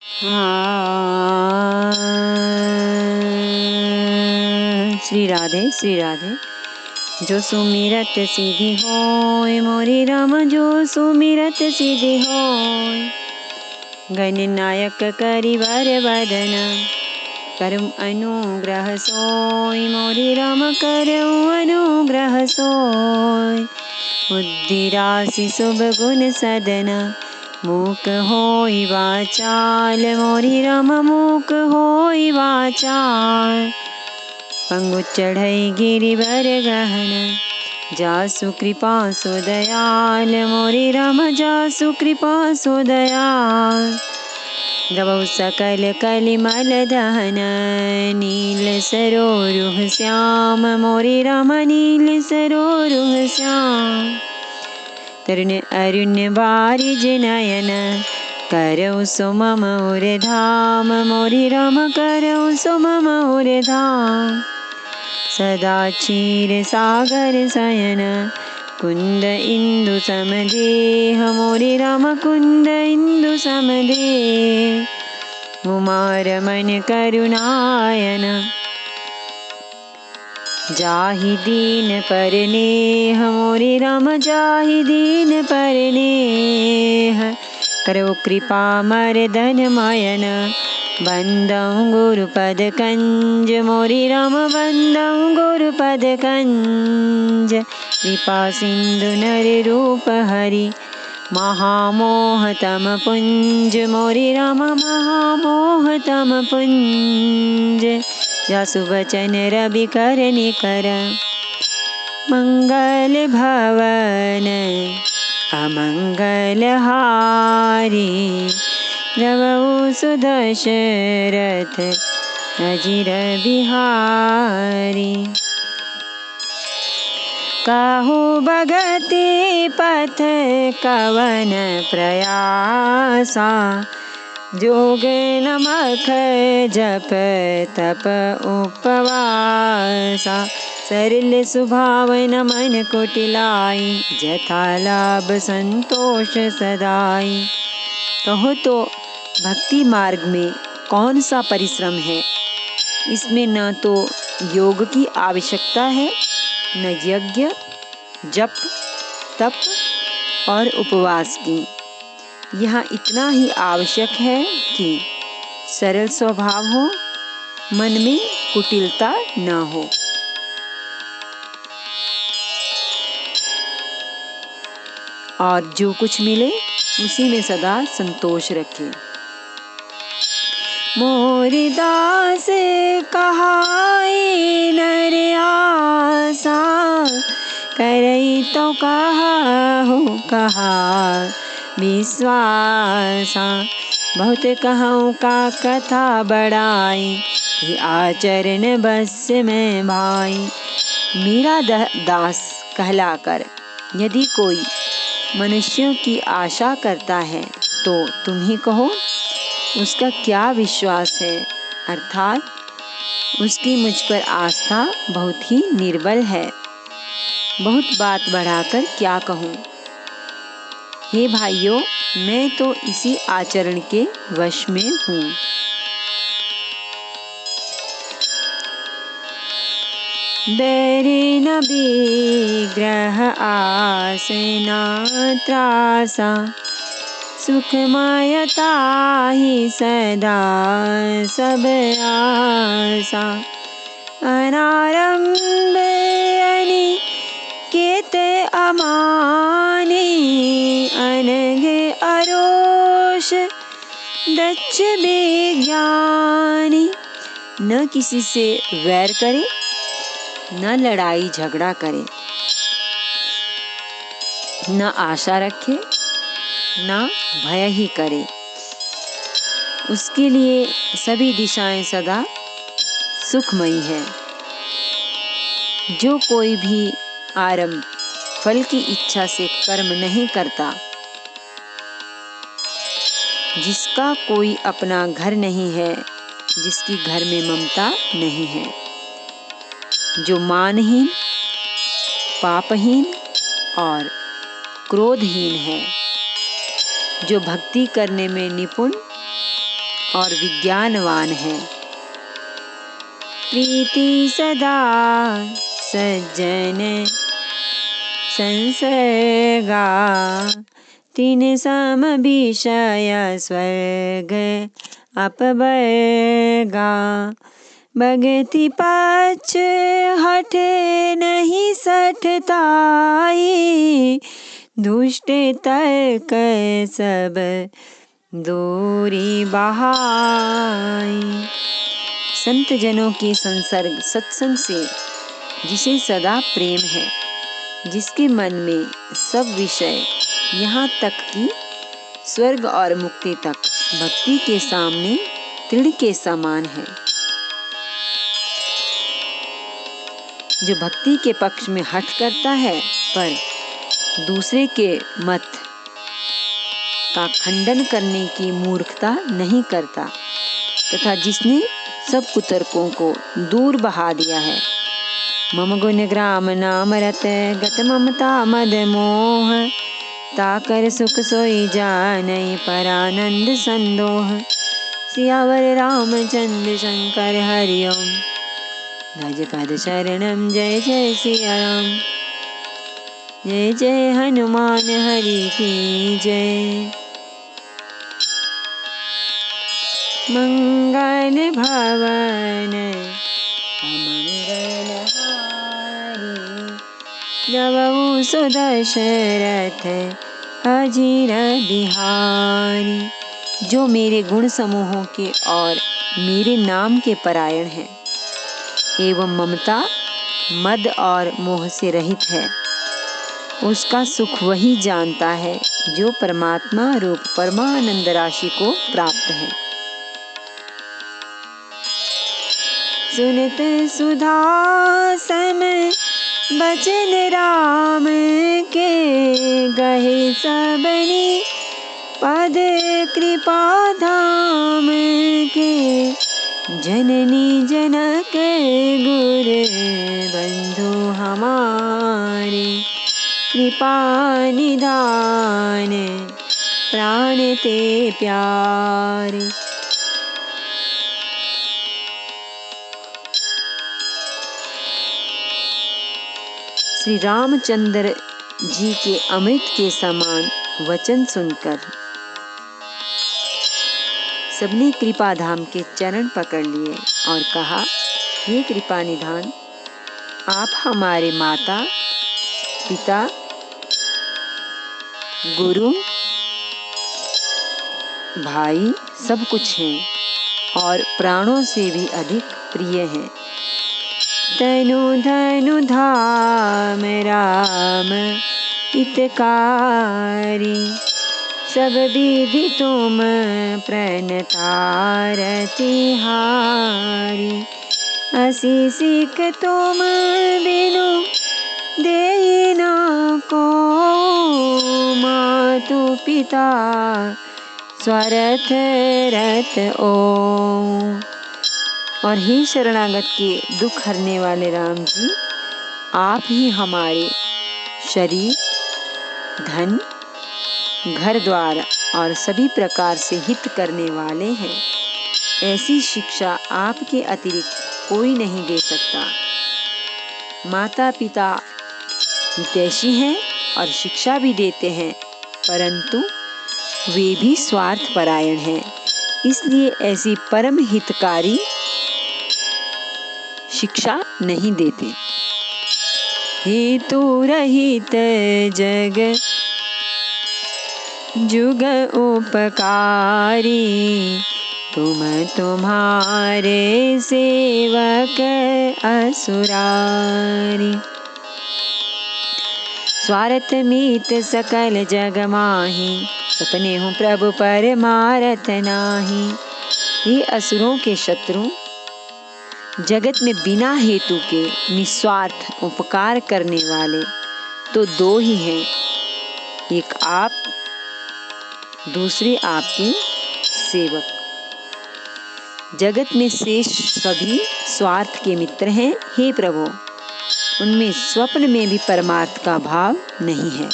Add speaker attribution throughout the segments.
Speaker 1: हाँ। श्री राधे श्री राधे। जो सुमिरत सिद्धि होय मोरी राम, जो सुमिरत सिद्धि होय। गणनायक करिवर वदन, करम अनुग्रह सोय मोरी राम, करम अनुग्रह सोय। बुद्धि राशि शुभ गुण सदन, मूक होई वाचाल मोरी राम, मूक होई वाचाल। पंगु चढ़ई गिरिवर गहन, जासु कृपा सो दयाल मोरी राम, जासु कृपा सो दयाल। द्रवौ सकल कलिमल दहन, नील सरोरुह श्याम मोरी राम, नील सरोरुह श्याम। तरुण अरुण बारिज नयन, करौ सो मम उर धाम मोरी राम, करौ सो मम उर धाम। सदा क्षीर सागर शयन, कुंद इंदु समदेह मोरी राम, कुंद इंदु समदेह। उमार मन करुणायन, जाहि दीन परनेह मोरी राम, जाहि दीन परनेह। करो कृपा मर्दन मयन, बंदं गुरुपद कंज मोरी राम, बंदं गुरुपद कंज। कृपा सिंधु नर रूप हरि, महामोह तम पुंज मोरी राम, महामोह तम पुंज। जासु वचन रवि कर निकर, मंगल भवन अमंगल हारी। द्रवौ सुदशरथ अजिर बिहारी। काहू भगति पथ कवन प्रयासा, जोग नमक जप तप उपवासा। सरल सुभावन मन कुटिलाई, जथा लाभ संतोष सदाई। कहो तो भक्ति मार्ग में कौन सा परिश्रम है। इसमें न तो योग की आवश्यकता है, न यज्ञ जप तप और उपवास की। यहाँ इतना ही आवश्यक है कि सरल स्वभाव हो, मन में कुटिलता न हो। और जो कुछ मिले उसी में सदा संतोष रखे। मोर दास कहाई नर आसा, करई तो कहाहु कहा विश्वासा। बहुत कहूँ का कथा बढ़ाई, ये आचरण बस में भाई। मेरा दास कहलाकर यदि कोई मनुष्यों की आशा करता है तो तुम ही कहो उसका क्या विश्वास है, अर्थात उसकी मुझ पर आस्था बहुत ही निर्बल है। बहुत बात बढ़ाकर क्या कहूँ। हे भाइयों, मैं तो इसी आचरण के वश में हूँ। बैरी न विग्रह आस न त्रासा, सुखमयता ही सदा सब आसा। अनारंभ अनिकेत अमानी, अनघ अरोष दक्ष विज्ञानी। न किसी से वैर करे, न लड़ाई झगड़ा करे, न आशा रखे, न भय ही करे। उसके लिए सभी दिशाएं सदा सुखमयी है। जो कोई भी आरंभ फल की इच्छा से कर्म नहीं करता, जिसका कोई अपना घर नहीं है, जिसकी घर में ममता नहीं है, जो मानहीन, पापहीन और क्रोधहीन है, जो भक्ति करने में निपुण और विज्ञानवान है। प्रीति सदा सज्जन संसर्गा, तीन सम विषय स्वर्ग अपवर्गा। भगति पक्ष हठ नहीं सठताई, दुष्ट तर्क सब दूरी बहाई। संत जनों के संसर्ग सत्संग से जिसे सदा प्रेम है, जिसके मन में सब विषय यहाँ तक कि स्वर्ग और मुक्ति तक भक्ति के सामने तीर के समान है। जो भक्ति के पक्ष में हठ करता है पर दूसरे के मत का खंडन करने की मूर्खता नहीं करता, तथा जिसने सब कुतर्कों को दूर बहा दिया है। मम गुण ग्राम नाम रत गत ममता मद मोह, ताकर सुख सोई जानई परानंद संदोह। सियावर रामचंद्र शंकर हरि ओम। भज पद शरणम जय जय सिया राम। जय जय हनुमान हरि की जय। मंगल भवन अमंगल हारी, जबऊ सुदशरथ अजीर बिहारी। जो मेरे गुण समूहों के और मेरे नाम के परायण हैं एवं ममता मद और मोह से रहित है, उसका सुख वही जानता है जो परमात्मा रूप परमानंद राशि को प्राप्त है। सुनत सुधा सम बचन राम के, गहे सबनी पद कृपा धाम के। जननी जनक गुर बंधु हमारे, कृपा निधान प्राण ते प्यारे। श्री रामचंद्र जी के अमृत के समान वचन सुनकर सबने कृपा धाम के चरण पकड़ लिए और कहा, हे कृपा निधान, आप हमारे माता पिता गुरु भाई सब कुछ हैं और प्राणों से भी अधिक प्रिय हैं। तनु धनु धाम राम हितकारी, सब विधि तुम प्रणतारति हारी। असी सिख तुम बिनु देई ना को, मातु पिता स्वरथ रथ ओ। और हे शरणागत के दुख हरने वाले राम जी, आप ही हमारे शरीर धन घर द्वार और सभी प्रकार से हित करने वाले हैं। ऐसी शिक्षा आपके अतिरिक्त कोई नहीं दे सकता। माता पिता हितैषी हैं और शिक्षा भी देते हैं, परंतु वे भी स्वार्थ परायण हैं, इसलिए ऐसी परम हितकारी शिक्षा नहीं देते। हेतु रहित जग जुग उपकारी, तुम तुम्हारे सेवक असुरारी। स्वार्थ मीत सकल जग माही, सपने हूँ प्रभु परमारथ नाही। ये असुरों के शत्रु जगत में बिना हेतु के निस्वार्थ उपकार करने वाले तो दो ही हैं, एक आप, दूसरे आपके सेवक। जगत में शेष सभी स्वार्थ के मित्र हैं। हे प्रभु, उनमें स्वप्न में भी परमार्थ का भाव नहीं है।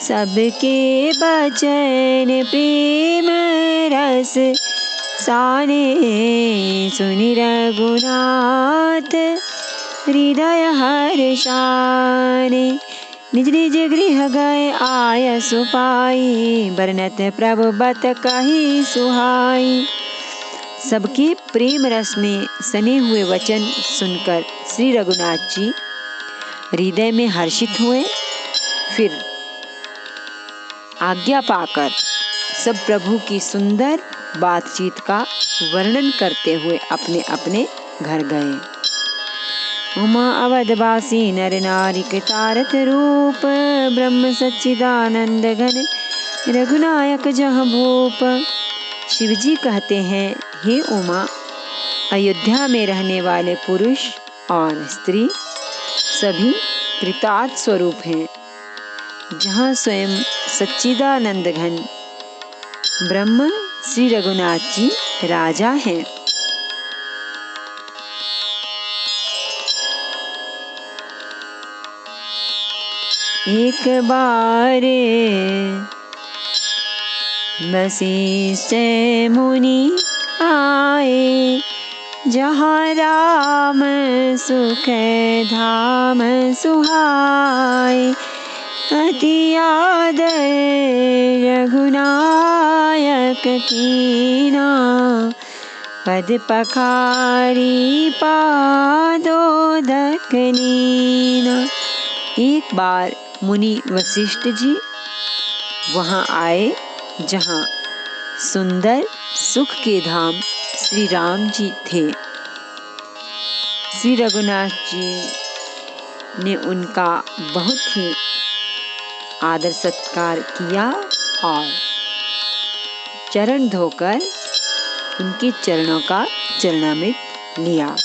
Speaker 1: सबके बचन प्रेम बस साने, सुनि रघुनाथ हृदय हर्षाने। निज निज गृह गए आय सुपाई, बरनत प्रभु बत कहि सुहाई। सबके प्रेम रस में सने हुए वचन सुनकर श्री रघुनाथ जी हृदय में हर्षित हुए। फिर आज्ञा पाकर सब प्रभु की सुंदर बातचीत का वर्णन करते हुए अपने अपने घर गए। उमा अवधवासी नर नारी कृतारथ रूप, ब्रह्म सच्चिदानंद घन रघुनायक जहाँ भूप। शिवजी कहते हैं, हे उमा, अयोध्या में रहने वाले पुरुष और स्त्री सभी कृतार्थ स्वरूप हैं, जहाँ स्वयं सच्चिदानंद घन ब्रह्म श्री रघुनाथ जी राजा हैं। एक बार वशिष्ठ मुनि आए, जहाँ राम सुख धाम सुहाए। अति आदर रघुनायक कीना, पद पखारी पादोदक नीना। एक बार मुनि वशिष्ठ जी वहाँ आए, जहाँ सुंदर सुख के धाम श्री राम जी थे। श्री रघुनाथ जी ने उनका बहुत ही आदर सत्कार किया और चरण धोकर उनके चरणों का चरणामृत लिया।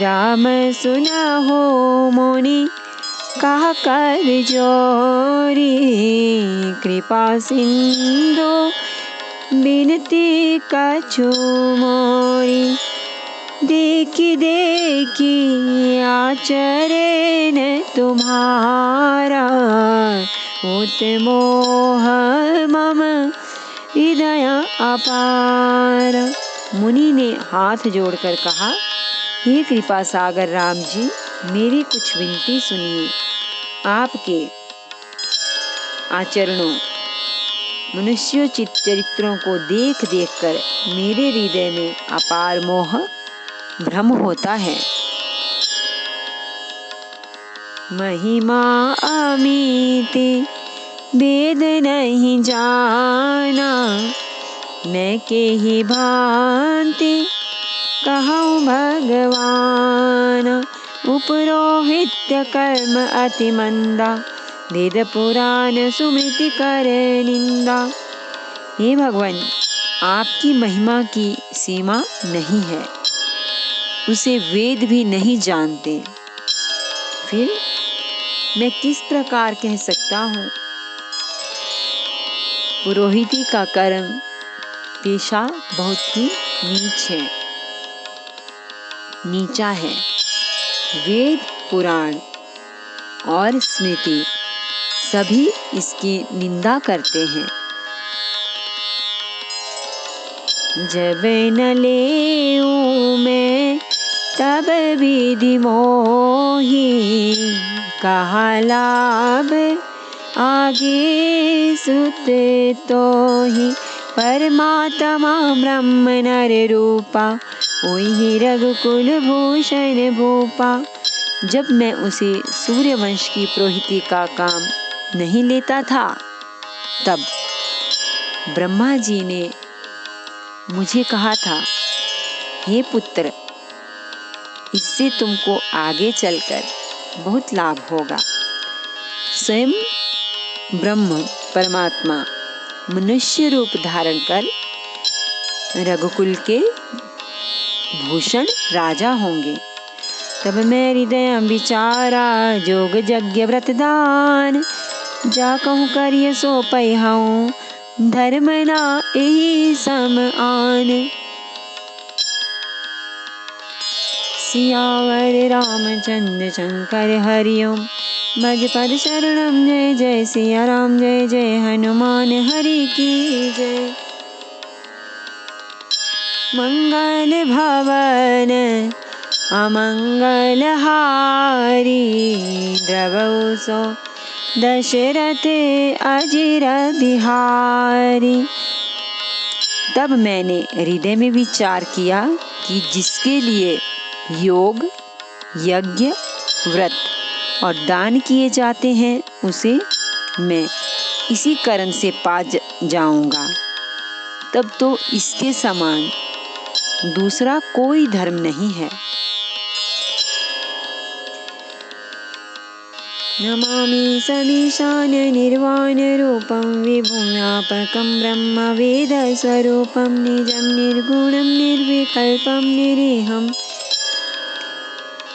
Speaker 1: राम सुना हो मुनि कहा कर जोरी, कृपा सिंधु बिनती कछु मोरी। देखी देखी आचरण तुम्हारा, होत मोह मम हृदय अपार। मुनि ने हाथ जोड़कर कहा, हे कृपा सागर राम जी, मेरी कुछ विनती सुनिए। आपके आचरणों मनुष्योचित चरित्रों को देख देख कर मेरे हृदय में अपार मोह भ्रम होता है। महिमा अमिति वेद नहीं जाना, मैं के ही भांति कहूँ भगवान। उपरोहित्य कर्म अति मंदा, वेद पुराण सुमृति कर निंदा। हे भगवान, आपकी महिमा की सीमा नहीं है, उसे वेद भी नहीं जानते, फिर मैं किस प्रकार कह सकता हूँ। पुरोहिती का कर्म पेशा बहुत ही नीचा है। वेद पुराण और स्मृति सभी इसकी निंदा करते हैं। जब न लेऊं मैं तब विधि मोही, कहा लाभ आगे सुत तो ही। परमात्मा ब्रह्म नर रूपा, ओहि रघुकुल भूषण भूपा। जब मैं उसे सूर्यवंश की पुरोहिती का काम नहीं लेता था, तब ब्रह्मा जी ने मुझे कहा था, हे पुत्र, इससे तुमको आगे चलकर बहुत लाभ होगा। स्वयं ब्रह्म परमात्मा मनुष्य रूप धारण कर रघुकुल के भूषण राजा होंगे। तब मैं हृदय विचारा, जोग यज्ञ व्रत दान। जा कहूँ करिय सो पैहूँ, धर्म ना एहि सम आन। सियावर रामचंद्र शंकर हरिओम। भज पद शरणम। जय जय सिया राम, जय जय हनुमान हरि की जय। मंगल भवन अमंगल हारी, द्रवहु सो दशरथ अजिर बिहारी। तब मैंने हृदय में विचार किया कि जिसके लिए योग, यज्ञ, व्रत और दान किए जाते हैं उसे मैं इसी करण से पा जाऊंगा। तब तो इसके समान दूसरा कोई धर्म नहीं है। नमामि समीशान निर्वाण रूपं, विभुं व्यापकं ब्रह्म वेद स्वरूपं, निजं निर्गुणं निर्विकल्पं निरीहं,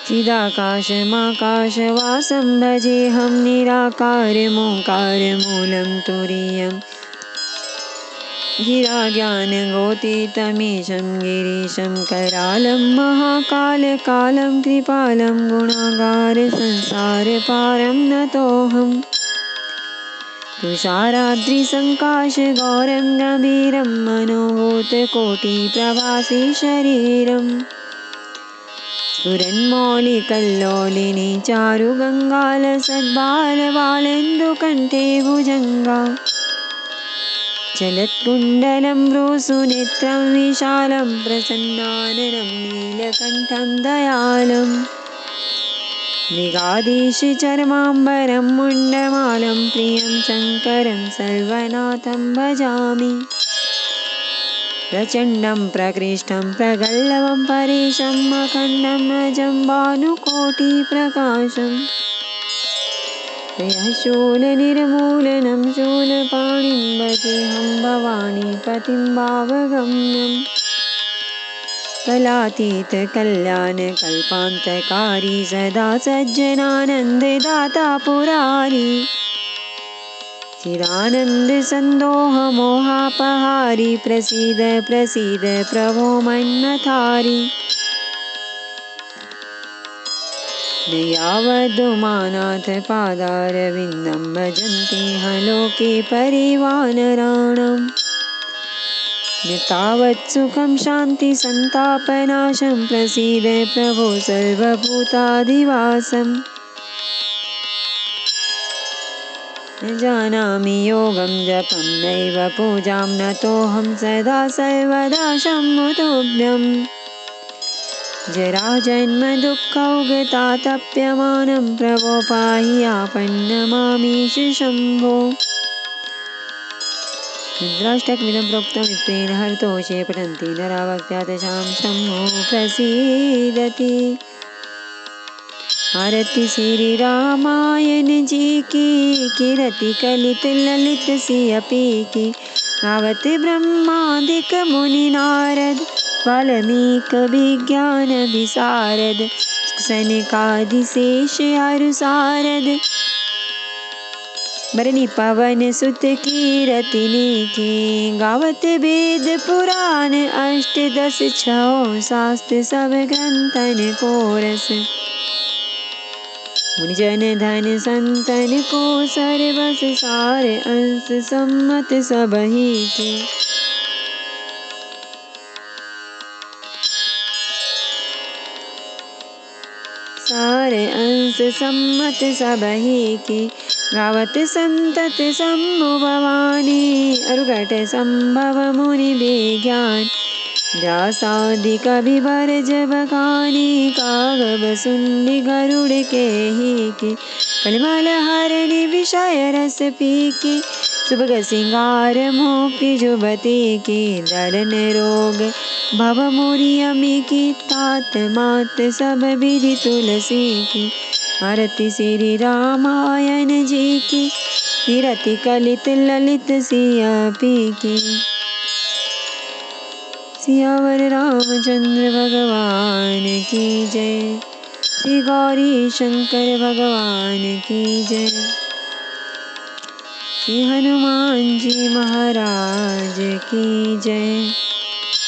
Speaker 1: चिदाकाशमाकाशवासं भजेऽहं, निराकारमोङ्कारमूलं तुरीयम्, गिराज्ञानगोतीतमीशं गिरीशं, करालं महाकालकालं कृपालं, गुणागारसंसारपारं नतोऽहम्, तुषाराद्रिसङ्काशगौरं गम्भीरं, मनोभूतकोटिप्रभासी शरीरम्, स्फुरन्मौलिकल्लोलिनी चारुगङ्गालसद्बालबालेन्दुकण्ठे भुजङ्गा, चलत्कुण्डलं भ्रूसुनेत्रं विशालं, प्रसन्नाननं नीलकण्ठं दयालं, मृगाधीशचर्माम्बरं मुण्डमालं, प्रियं शङ्करं सर्वनाथं भजामि, प्रचण्डं प्रकृष्टं प्रगल्भं परेशम्, अखण्डम् अजं भानुकोटिप्रकाशम्, शूलनिर्मूलनं शूलपाणिं भजेऽहं, भवानीपतिं भावगम्यं, कलातीतकल्याणकल्पान्तकारी, सदा सज्जनानन्ददाता पुरारी, चिदानन्दसन्दोहमोहापहारी, प्रसीद प्रसीद प्रभो मन्मथारी, न यावदुमानाथ पादारविन्दं, भजन्ति ह लोके परिवानराणां, न तावत् सुखं शान्ति सन्तापनाशं, प्रसीद प्रभो सर्वभूताधिवासम्, न जानामि योगं जपं नैव पूजां, नतोऽहं सदा सर्वदा शम्भुतुभ्यम्, जराजन्मदुःखौगतातप्यमानं, प्रभो पाहि आपन्नमामीश शम्भो। रुद्राष्टकमिदं प्रोक्तं विप्रेण हरतोषे, पठन्ति नरा भक्त्या तेषां शम्भो प्रसीदति। आरती श्री रामायण जी की, कीरति कलित ललित सियपी की, गावत ब्रह्मादिक मुनि नारद, वाल्मीकि विज्ञान विशारद, सनकादि शेष अरु सारद, बरनी पवन सुत कीरतिनी की, गावत वेद पुराण अष्टदश छौ शास्त्र सब ग्रंथन को रस, मुनिजन धन संतन को सर्वस सार, अंश सम्मत सबहि के, सारे अंश सम्मत सबहि की, गावत संतत शंभु भवानी, अरुघट संभव मुनि विज्ञान, व्यासादि कवि बरज बखानी, कागब सुंडी गरुड़ के ही की, कलिमल हरनि विषय रस पीकी, सुभग सिंगार मोक्ति जुबती की, दलन रोग भव मुरियमी की, तात मात सब विधि तुलसी की। आरती श्री रामायण जी की, कीरति कलित ललित सियपी की। सियावर रामचंद्र भगवान की जय। श्री गौरी शंकर भगवान की जय। श्री हनुमान जी महाराज की जय।